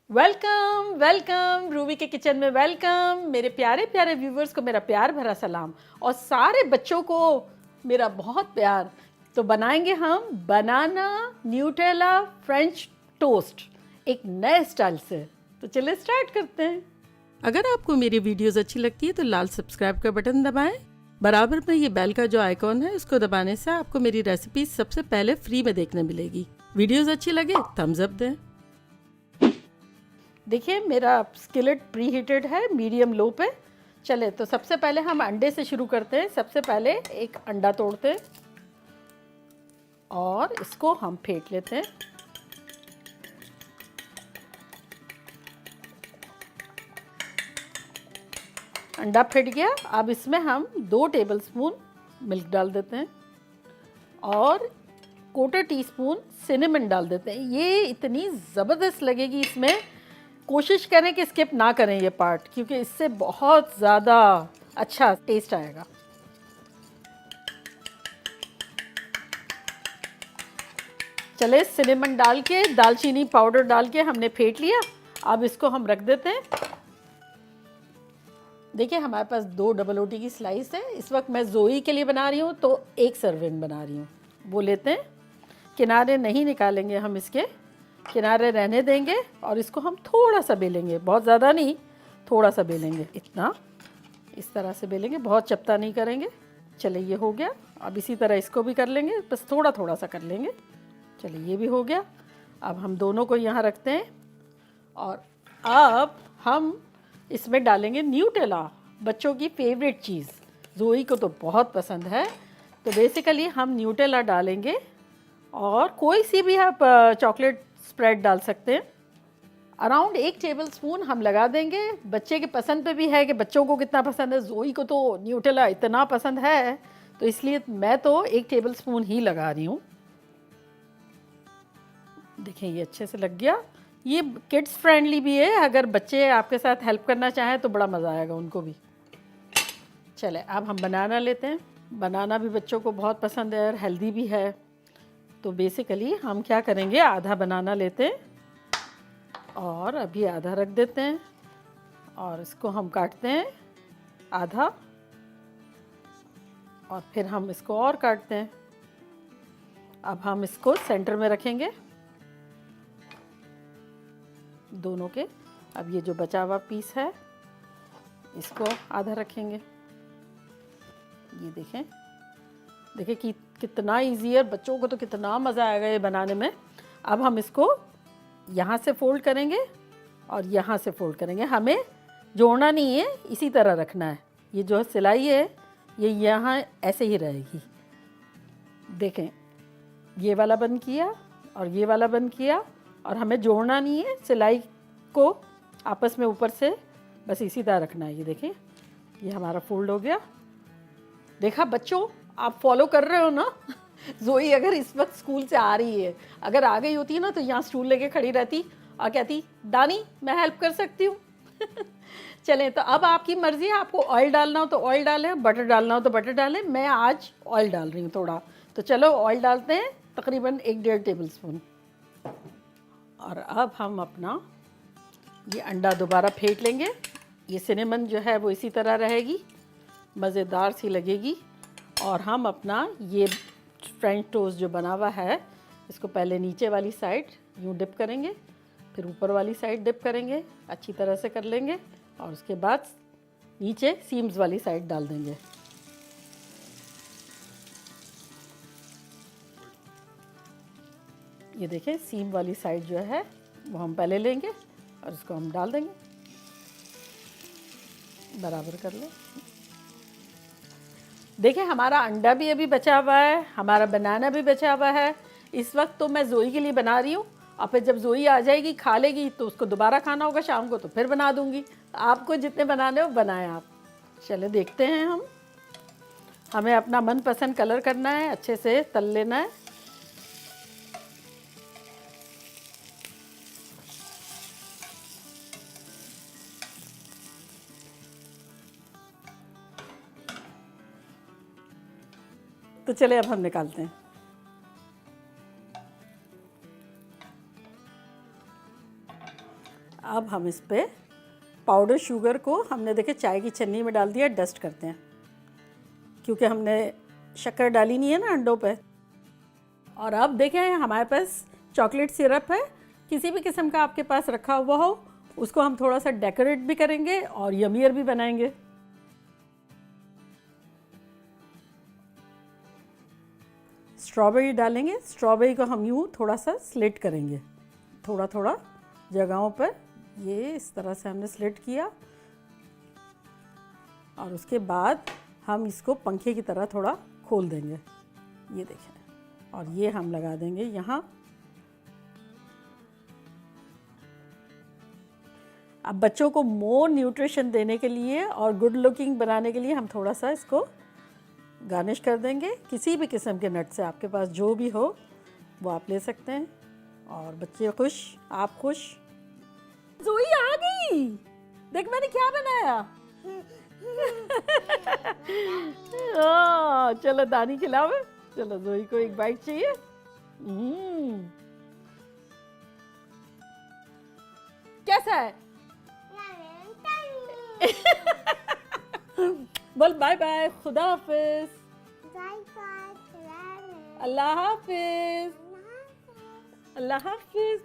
Welcome welcome Ruby के kitchen में welcome. मेरे प्यारे प्यारे व्यूवर्स को मेरा प्यार भरा सलाम और सारे बच्चों को मेरा बहुत प्यार। तो बनाएंगे हम बनाना न्यूटेला फ्रेंच टोस्ट एक नए स्टाइल से। तो चलिए स्टार्ट करते हैं। अगर आपको मेरी वीडियोस अच्छी लगती है तो लाल सब्सक्राइब का बटन दबाएं। बराबर में ये बेल का जो आइकॉन है उसको दबाने से आपको मेरी रेसिपी सबसे पहले फ्री में देखने मिलेगी। वीडियोस अच्छी लगे थम्स अप दें। देखिए मेरा स्किलेट प्री हीटेड है मीडियम लो पे। चले तो सबसे पहले हम अंडे से शुरू करते हैं। सबसे पहले एक अंडा तोड़ते हैं और इसको हम फेंट लेते हैं। अंडा फेंट गया। अब इसमें हम 2 टेबलस्पून मिल्क डाल देते हैं और 1/4 टीस्पून सिनेमन डाल देते हैं। ये इतनी ज़बरदस्त लगेगी इसमें, कोशिश करें कि स्किप ना करें ये पार्ट, क्योंकि इससे बहुत ज़्यादा अच्छा टेस्ट आएगा। चले सिनेमन डाल के दालचीनी पाउडर डाल के हमने फेंट लिया। अब इसको हम रख देते हैं। देखिए हमारे पास 2 डबल रोटी की स्लाइस है। इस वक्त मैं जोई के लिए बना रही हूँ तो 1 सर्विंग बना रही हूँ। वो लेते हैं, किनारे नहीं निकालेंगे हम, इसके किनारे रहने देंगे और इसको हम थोड़ा सा बेलेंगे, बहुत ज़्यादा नहीं, थोड़ा सा बेलेंगे, इतना इस तरह से बेलेंगे, बहुत चपटा नहीं करेंगे। चलिए ये हो गया। अब इसी तरह इसको भी कर लेंगे, बस थोड़ा थोड़ा सा कर लेंगे। चलिए ये भी हो गया। अब हम दोनों को यहाँ रखते हैं और अब हम इसमें डालेंगे न्यूटेला, बच्चों की फेवरेट चीज़। जोई को तो बहुत पसंद है। तो बेसिकली हम न्यूटेला डालेंगे और कोई सी भी आप चॉकलेट स्प्रेड डाल सकते हैं। अराउंड 1 टेबलस्पून हम लगा देंगे। बच्चे के पसंद पे भी है कि बच्चों को कितना पसंद है। जोई को तो न्यूटेला इतना पसंद है तो इसलिए मैं तो 1 टेबलस्पून ही लगा रही हूँ। देखें ये अच्छे से लग गया। ये किड्स फ्रेंडली भी है, अगर बच्चे आपके साथ हेल्प करना चाहें तो बड़ा मज़ा आएगा उनको भी। चले अब हम बनाना लेते हैं। बनाना भी बच्चों को बहुत पसंद है और हेल्दी भी है। तो बेसिकली हम क्या करेंगे, आधा बनाना लेते हैं और अभी आधा रख देते हैं और इसको हम काटते हैं आधा और फिर हम इसको और काटते हैं। अब हम इसको सेंटर में रखेंगे दोनों के। अब ये जो बचा हुआ पीस है इसको आधा रखेंगे। ये देखें, देखिए कि कितना इजी है, बच्चों को तो कितना मज़ा आएगा ये बनाने में। अब हम इसको यहाँ से फोल्ड करेंगे और यहाँ से फोल्ड करेंगे। हमें जोड़ना नहीं है, इसी तरह रखना है। ये जो सिलाई है ये यहाँ ऐसे ही रहेगी। देखें ये वाला बंद किया और ये वाला बंद किया और हमें जोड़ना नहीं है, सिलाई को आपस में ऊपर से बस इसी तरह रखना है। ये देखें ये हमारा फोल्ड हो गया। देखा बच्चों, आप फॉलो कर रहे हो ना। जोई अगर इस वक्त स्कूल से आ रही है, अगर आ गई होती है ना तो यहाँ स्टूल लेके खड़ी रहती और कहती दानी मैं हेल्प कर सकती हूँ। चलें तो अब आपकी मर्ज़ी है, आपको ऑयल डालना हो तो ऑयल डालें, बटर डालना हो तो बटर डालें। मैं आज ऑयल डाल रही हूँ थोड़ा, तो चलो ऑयल डालते हैं तकरीबन 1-1.5 टेबलस्पून। और अब हम अपना ये अंडा दोबारा फेंट लेंगे। ये सिनेमन जो है वो इसी तरह रहेगी, मज़ेदार सी लगेगी। और हम अपना ये फ्रेंच टोस्ट जो बना हुआ है इसको पहले नीचे वाली साइड यूँ डिप करेंगे, फिर ऊपर वाली साइड डिप करेंगे, अच्छी तरह से कर लेंगे और उसके बाद नीचे सीम्स वाली साइड डाल देंगे। ये देखें सीम वाली साइड जो है वो हम पहले लेंगे और इसको हम डाल देंगे, बराबर कर लें। देखिए हमारा अंडा भी अभी बचा हुआ है, हमारा बनाना भी बचा हुआ है। इस वक्त तो मैं जोई के लिए बना रही हूँ और फिर जब जोई आ जाएगी खा लेगी तो उसको दोबारा खाना होगा शाम को, तो फिर बना दूँगी। आपको जितने बनाने हो बनाएं आप। चले देखते हैं हम। हमें अपना मनपसंद कलर करना है, अच्छे से तल लेना है। तो चले अब हम निकालते हैं। अब हम इस पे पाउडर शुगर को हमने देखे चाय की छन्नी में डाल दिया, डस्ट करते हैं क्योंकि हमने शक्कर डाली नहीं है ना अंडों पे। और अब देखें हमारे पास चॉकलेट सिरप है, किसी भी किस्म का आपके पास रखा हुआ हो, उसको हम थोड़ा सा डेकोरेट भी करेंगे और यमियर भी बनाएंगे। स्ट्रॉबेरी डालेंगे, स्ट्रॉबेरी को हम यूँ थोड़ा सा स्लिट करेंगे, थोड़ा थोड़ा जगहों पर, ये इस तरह से हमने स्लिट किया। और उसके बाद हम इसको पंखे की तरह थोड़ा खोल देंगे, ये देखें, और ये हम लगा देंगे यहाँ। अब बच्चों को मोर न्यूट्रिशन देने के लिए और गुड लुकिंग बनाने के लिए हम थोड़ा सा इसको गार्निश कर देंगे किसी भी किस्म के नट से, आपके पास जो भी हो वो आप ले सकते हैं। और बच्चे खुश, आप खुश। ज़ोई आ गई, देख मैंने क्या बनाया। चलो दानी खिलाओ, चलो ज़ोई को एक बाइट चाहिए। कैसा है? बोल बाय बाय, खुदा हाफिज, अल्लाह हाफिज, अल्लाह हाफिज।